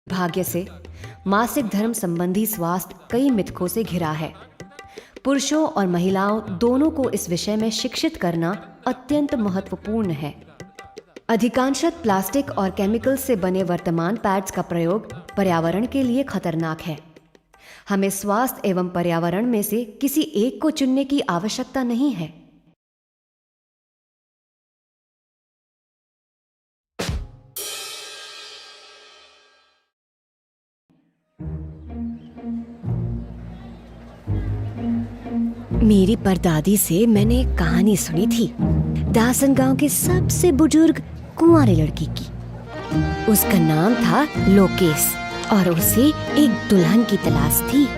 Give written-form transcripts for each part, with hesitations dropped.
भाग्य से मासिक धर्म संबंधी स्वास्थ्य कई मिथकों से घिरा है। पुरुषों और महिलाओं दोनों को इस विषय में शिक्षित करना अत्यंत महत्वपूर्ण है। अधिकांशतः प्लास्टिक और केमिकल से बने वर्तमान पैड्स का प्रयोग पर्यावरण के लिए खतरनाक है। हमें स्वास्थ्य एवं पर्यावरण में से किसी एक को चुनने की आवश्यकता नहीं है। मेरी परदादी से मैंने एक कहानी सुनी थी, दासन गांव के सबसे बुजुर्ग कुंवारी लड़की की। उसका नाम था लोकेश और उसे एक दुल्हन की तलाश थी।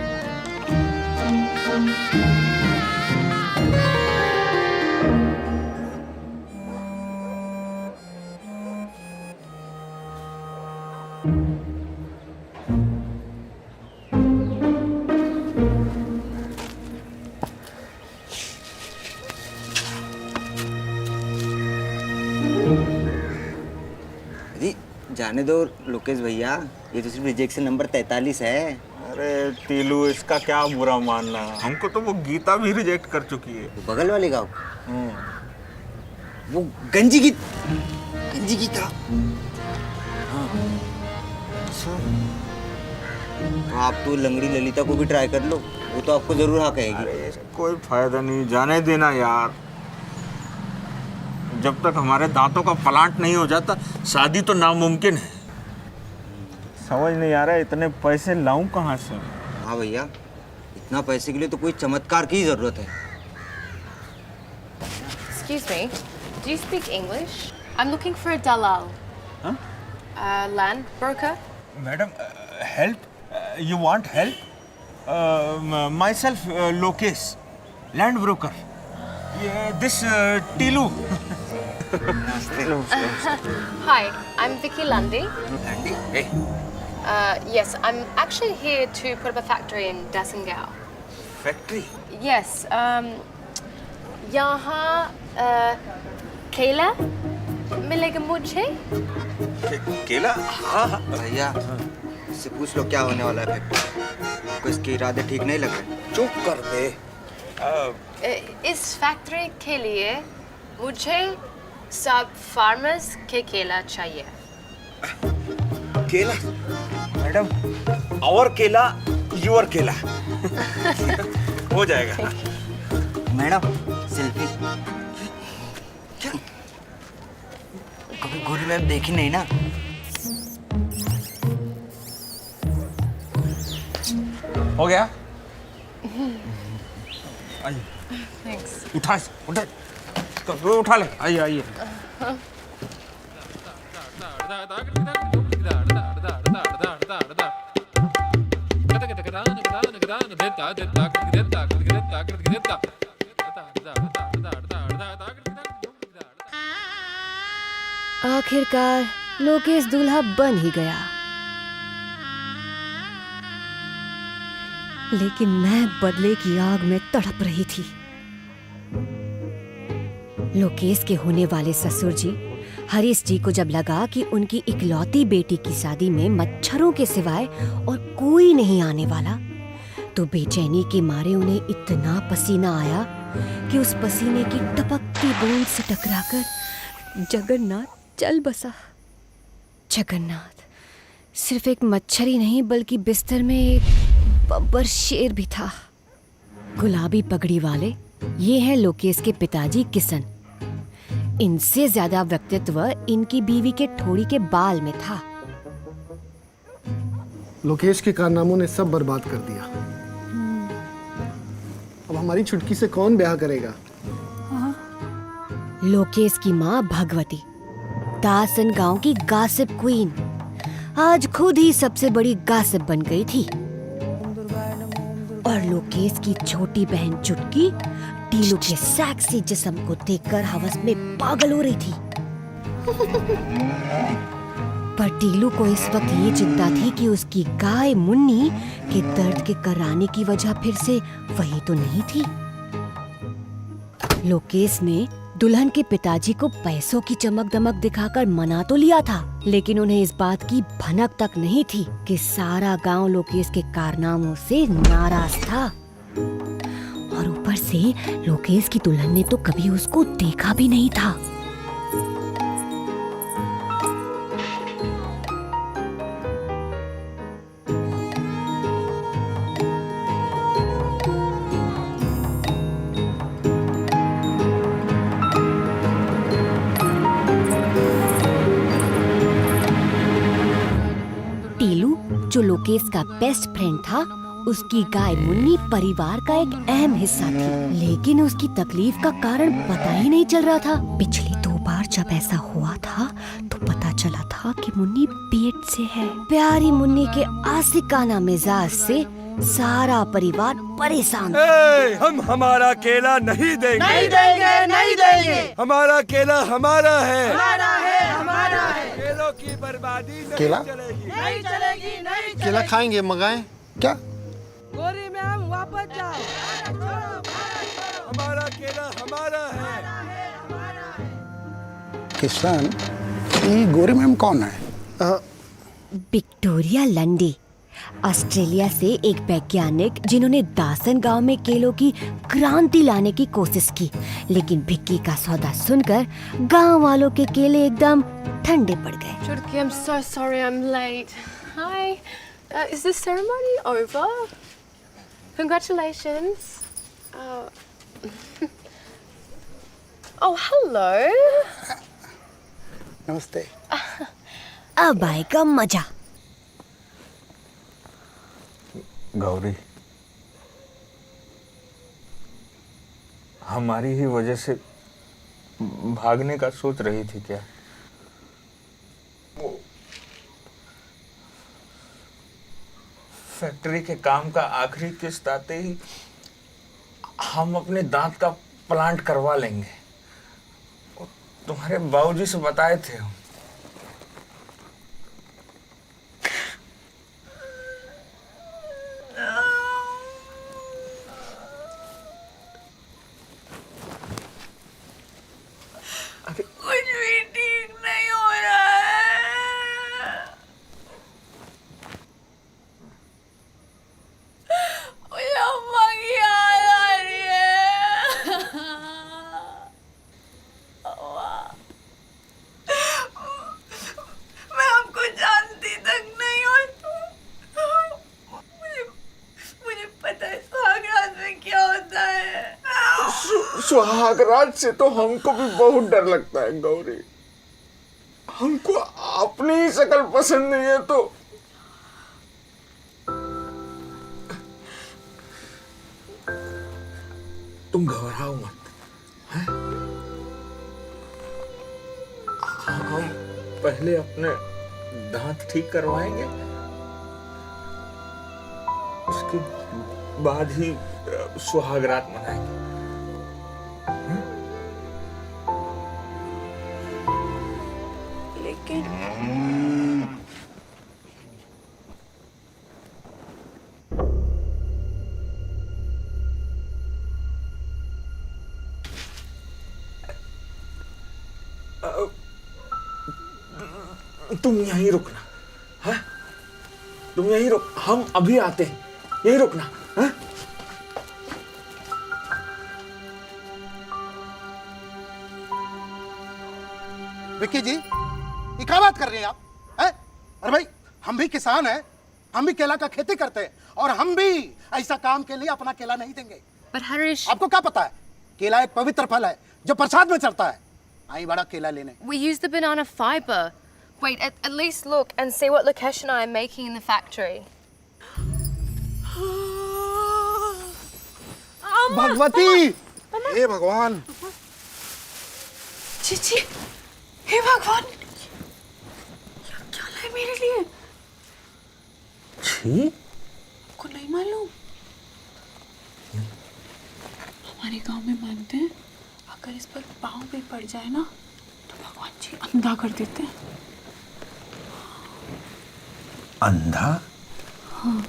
जाने दो लोकेश भैया, ये तो सिर्फ रिजेक्शन नंबर 43 है। अरे तीलू, इसका क्या बुरा मानना, हमको तो वो गीता भी रिजेक्ट कर चुकी है। बगल वाले गाँव वो गंजी गीता। हाँ। तो आप तो लंगड़ी ललिता को भी ट्राई कर लो, वो तो आपको जरूर हाँ कहेगी। अरे कोई फायदा नहीं, जाने देना यार। जब तक हमारे दांतों का प्लांट नहीं हो जाता शादी तो नामुमकिन है। समझ नहीं आ रहा है इतने पैसे लाऊं कहाँ से। हाँ भैया, इतना पैसे के लिए तो कोई चमत्कार की जरूरत है। Excuse me, do you speak English? I'm looking for a dalal. Huh? Land broker? Madam, help? You want help? My self Lokesh, land broker. This Teelu. Hi, I'm Vicky Lundy. Landi? Hey. Yes, I'm actually here to put up a factory in Dasengao. Factory? Yes, यहाँ केला मिलेगा मुझे? केला? हाँ हाँ भैया, इससे पूछ लो क्या होने वाला है फैक्ट्री। आपको इसके इरादे ठीक नहीं लग रहे? चुप कर दे। इस फैक्ट्री के लिए मुझे सब फार्मर्स के केला चाहिए। केला? मैडम, और केला, योर केला। हो जाएगा। Madam, selfie. क्या? कभी गोरी मैम देखी नहीं ना? हो गया? आइए। Thanks. उठा ले। आइए आइए। आखिरकार लोकेश दूल्हा बन ही गया, लेकिन मैं बदले की आग में तड़प रही थी। लोकेश के होने वाले ससुर जी हरीश जी को जब लगा कि उनकी इकलौती बेटी की शादी में मच्छरों के सिवाय और कोई नहीं आने वाला, तो बेचैनी के मारे उन्हें इतना पसीना आया कि उस पसीने की टपकती बूंद से टकराकर जगन्नाथ चल बसा। जगन्नाथ सिर्फ एक मच्छर ही नहीं बल्कि बिस्तर में एक बब्बर शेर भी था। गुलाबी पगड़ी वाले ये हैं लोकेश के पिताजी किशन। इनसे ज्यादा व्यक्तित्व इनकी बीवी के ठोड़ी के बाल में था। लोकेश के कारनामों ने सब बर्बाद कर दिया। अब हमारी छुटकी से कौन ब्याह करेगा? लोकेश की माँ भगवती, दासन गांव की गासिप क्वीन, आज खुद ही सबसे बड़ी गासिप बन गई थी। और लोकेश की छोटी बहन चुटकी टीलू के सेक्सी जिस्म को देखकर हवस में पागल हो रही थी। पर टीलू को इस वक्त ये चिंता थी कि उसकी गाय मुन्नी के दर्द के कराने की वजह फिर से वही तो नहीं थी। लोकेश ने दुल्हन के पिताजी को पैसों की चमक दमक दिखाकर मना तो लिया था, लेकिन उन्हें इस बात की भनक तक नहीं थी कि सारा गांव लोकेश के कारनामों से नाराज था। और ऊपर से लोकेश की दुल्हन ने तो कभी उसको देखा भी नहीं था। टीलू, जो लोकेश का बेस्ट फ्रेंड था, उसकी गाय मुन्नी परिवार का एक अहम हिस्सा थी, लेकिन उसकी तकलीफ का कारण पता ही नहीं चल रहा था। पिछली 2 बार जब ऐसा हुआ था तो पता चला था कि मुन्नी पेट से है। प्यारी मुन्नी के आशिकाना मिजाज से सारा परिवार परेशान था। हम हमारा केला नहीं देंगे, नहीं देंगे, नहीं देंगे। हमारा केला हमारा है, हमारा है, हमारा है। केलों की बर्बादी नहीं केला? चलेगी। नहीं चलेगी, नहीं चलेगी। केला खाएंगे, मंगाएं क्या? गोरी मैम वापस जाओ। हमारा केला हमारा है। किसान, ये गोरी मैम कौन है? विक्टोरिया लंडी, ऑस्ट्रेलिया से एक वैज्ञानिक जिन्होंने दासन गांव में केलों की क्रांति लाने की कोशिश की, लेकिन भिक्की का सौदा सुनकर गांव वालों के केले एकदम ठंडे पड़ गए। Chutki, I'm so sorry I'm late. Hi. Is the ceremony over? Congratulations. Oh, hello. नमस्ते। अब आएगा मजा। गौरी, हमारी ही वजह से भागने का सोच रही थी क्या? फैक्ट्री के काम का आखिरी किस्त आते ही हम अपने दांत का प्लांट करवा लेंगे। तुम्हारे बाबूजी से बताए थे हम। कुछ भी ठीक नहीं हो रहा है। मुझे अम्मा की याद आ रही है। मैं आपको जानती तक नहीं हूँ। मुझे पता है सुहागरात में क्या होता है। सुहागरात से तो हमको भी बहुत डर लगता है गौरी। हमको अपनी ही शक्ल पसंद नहीं है तो तुम घबराओ मत, हैं? हम पहले अपने दांत ठीक करवाएंगे, उसके बाद ही सुहागरात मनाएंगे। तुम यहीं रुकना, है? तुम यहीं रुक, हम अभी आते हैं, यहीं रुकना, है? विक्की जी, ये क्या बात कर रहे हैं आप? हैं? अरे भाई, हम भी किसान हैं, हम भी केला का खेती करते हैं, और हम भी ऐसा काम के लिए अपना केला नहीं देंगे। But Harish, आपको क्या पता है? केला एक पवित्र फल है जो प्रसाद में चढ़ता है। आई बड़ा केला लेने। we use the banana fiber. Wait, at least look and see what Lukesh and I are making in the factory. Bhagwati, हे भगवान, चीची, हे भगवान, क्या लाए मेरे लिए? छी, आपको नहीं मालूम? हमारे गांव में मानते हैं अगर इस पर पाँव भी पड़ जाए ना तो भगवान जी अंधा कर देते हैं। अंधा? हाँ।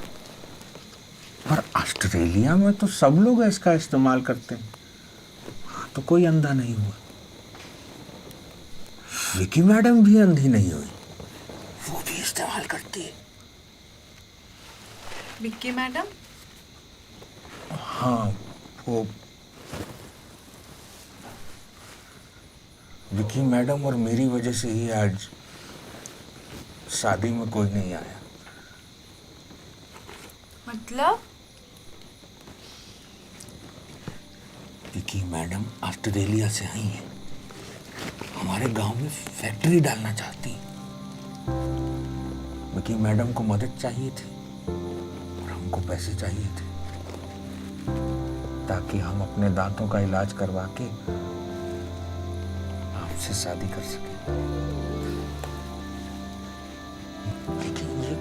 पर ऑस्ट्रेलिया में तो सब लोग इसका इस्तेमाल करते हैं, तो कोई अंधा नहीं हुआ। विकी मैडम भी अंधी नहीं हुई, वो भी इस्तेमाल करती है। विक्की मैडम? हाँ, वो विकी मैडम और मेरी वजह से ही आज शादी में कोई नहीं आया। मतलब? विकी मैडम ऑस्ट्रेलिया से आई हैं, हमारे गांव में फैक्ट्री डालना चाहती हैं। विकी मैडम को मदद चाहिए थी और हमको पैसे चाहिए थे, ताकि हम अपने दांतों का इलाज करवा के आपसे शादी कर सकें। लेकिन ये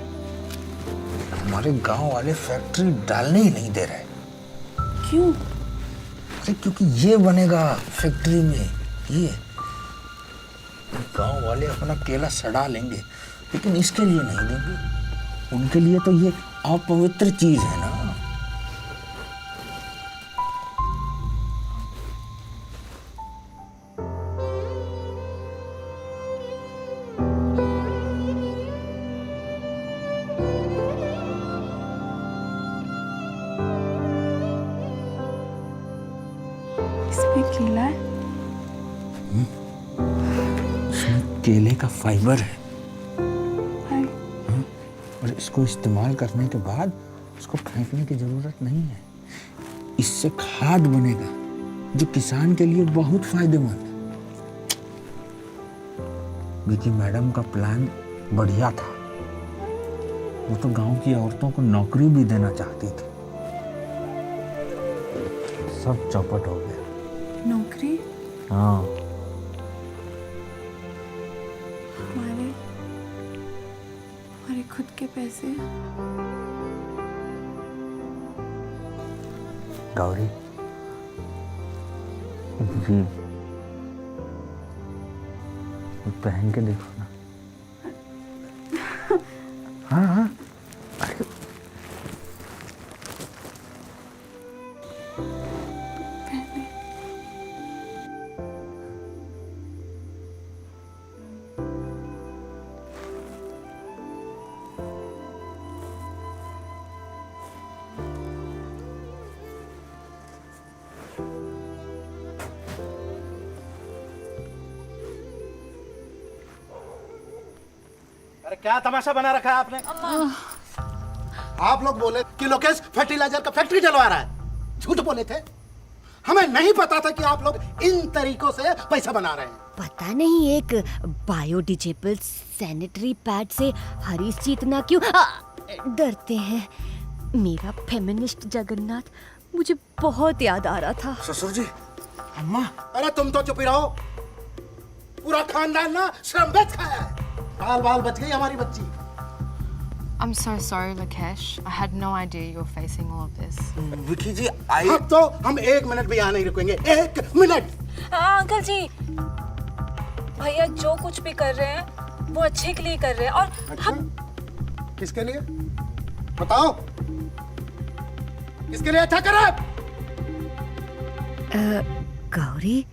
हमारे गांव वाले फैक्ट्री डालने ही नहीं दे रहे। क्यों? अरे क्योंकि ये बनेगा फैक्ट्री में, ये गांव वाले अपना केला सड़ा लेंगे, लेकिन इसके लिए नहीं देंगे। उनके लिए तो ये अपवित्र चीज है ना। इसमें केला है? इसमें केले का फाइबर है हाय। और इसको इस्तेमाल करने के बाद इसको फेंकने की जरूरत नहीं है। इससे खाद बनेगा जो किसान के लिए बहुत फायदेमंद है। विकी मैडम का प्लान बढ़िया था, वो तो गांव की औरतों को नौकरी भी देना चाहती थी। सब चौपट हो गया। नौकरी? हाँ, हमारे खुद के पैसे? गौरी जी, पहन के देखो ना। हाँ हाँ, अरे पहने। अरे क्या तमाशा बना रखा है आपने? आप लोग बोले कि लोकेश फर्टिलाइजर का फैक्ट्री चलवा रहा है। झूठ बोले थे। हमें नहीं पता था कि आप लोग इन तरीकों से पैसा बना रहे हैं। पता नहीं एक बायोडिजेबल सैनिटरी पैड से हरीश जी इतना क्यों डरते हैं। मेरा फेमिनिस्ट जगन्नाथ मुझे बहुत याद आ रहा था। ससुर जी, अम्मा। अरे तुम तो चुप ही रहो। पूरा खानदान ना श्रम बेच खाया है। बाल बाल बच गई हमारी बच्ची। I'm so sorry, Lakesh. I had no idea you were facing all of this. Vicky जी, आई अब तो हम 1 मिनट भी यहाँ नहीं रुकेंगे। 1 मिनट। हाँ अंकल जी, भैया जो कुछ भी कर रहे हैं वो अच्छे के लिए कर रहे हैं। और अच्छा? किसके लिए बताओ? किसके लिए अच्छा कर रहे? गौरी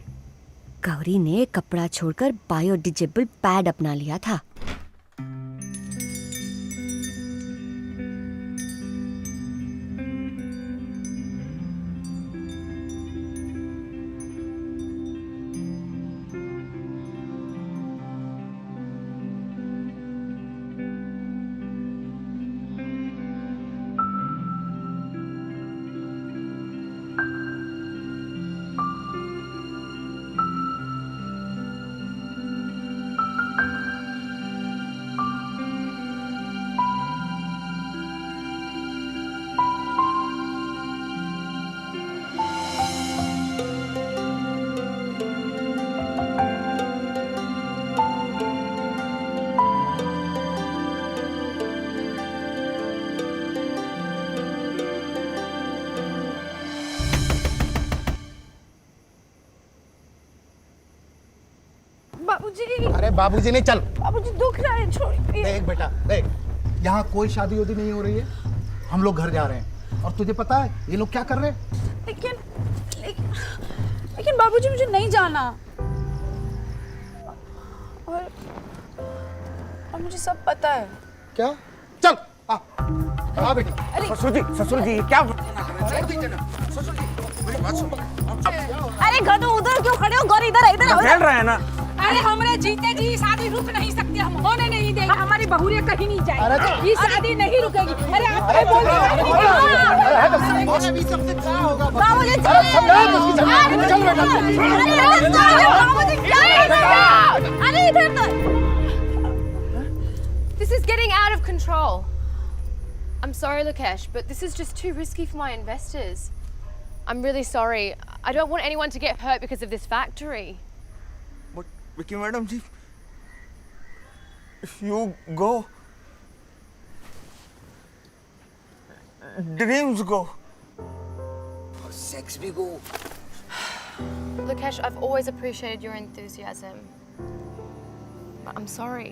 गौरी ने कपड़ा छोड़कर बायोडिजेबल पैड अपना लिया था। बाबूजी, अरे बाबूजी नहीं, चल। बाबूजी दुख रहा है, छोड़िए। देख बेटा देख, यहाँ कोई शादी उदी नहीं हो रही है। हम लोग घर जा रहे हैं और तुझे पता है ये लोग क्या कर रहे हैं? लेकिन बाबूजी मुझे नहीं जाना। और मुझे सब पता है। क्या? चल आ बेटा। ससुर जी क्या? अरे गधो उधर क्यों खड़े हो? गौर इधर है, इधर खेल रहे हैं ना। अरे हमरे जीते जी शादी रुक नहीं सकती, हम होने नहीं देंगे, हमारी बहुरिया कहीं नहीं जाएगी, ये शादी नहीं रुकेगी। अरे आप क्या बोल रहे This is getting out of control. I'm sorry, Lukesh, but this is just too risky for my investors. I'm really sorry. I don't want anyone to get hurt because of this factory. But Vicky madam ji, if you go, dreams go. Sex भी गो। Lukesh, I've always appreciated your enthusiasm. But I'm sorry.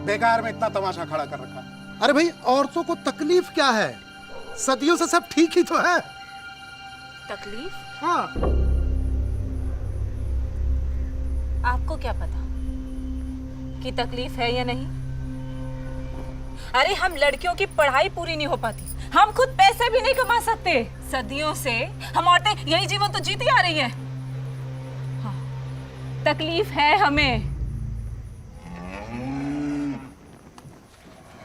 बेकार में इतना तमाशा खड़ा कर रखा। अरे भाई, औरतों को तकलीफ क्या है? सदियों से सब ठीक ही तो है। तकलीफ? हाँ। आपको क्या पता कि तकलीफ है या नहीं? अरे हम लड़कियों की पढ़ाई पूरी नहीं हो पाती, हम खुद पैसे भी नहीं कमा सकते। सदियों से हम औरतें यही जीवन तो जीती आ रही हैं। हाँ, तकलीफ है हमें।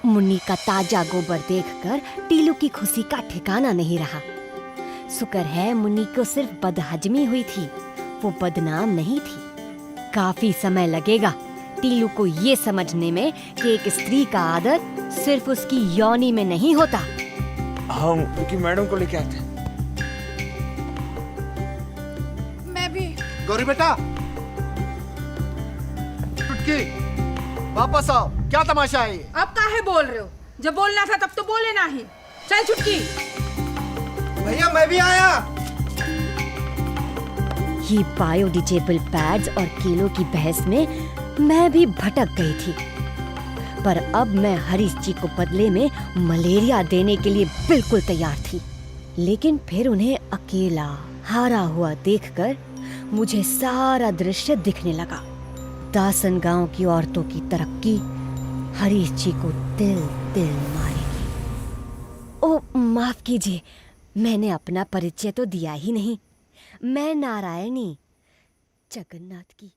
मुन्नी का ताजा गोबर देखकर टीलू की खुशी का ठिकाना नहीं रहा। शुक्र है मुन्नी को सिर्फ बदहजमी हुई थी, वो बदनाम नहीं थी। काफी समय लगेगा टीलू को ये समझने में कि एक स्त्री का आदर सिर्फ उसकी योनि में नहीं होता। हम विकी मैडम को लेके आते हैं। मैं भी। गौरी बेटा, चुटकी वापस आओ। क्या तमाशा है ये? अब काहे बोल रहे हो? जब बोलना था तब तो बोले नहीं। चल चुटकी। भैया मैं भी आया। ये बायोडिजेबल पैड्स और केलों की बहस में मैं भी भटक गई थी, पर अब मैं हरीश जी को बदले में मलेरिया देने के लिए बिल्कुल तैयार थी। लेकिन फिर उन्हें अकेला हारा हुआ देखकर मुझे सारा दृश्य दिखने लगा। दासन गांव की औरतों की तरक्की हरीश जी को दिल दिल मारेगी। ओ माफ कीजिए, मैंने अपना परिचय तो दिया ही नहीं। मैं नारायणी, जगन्नाथ की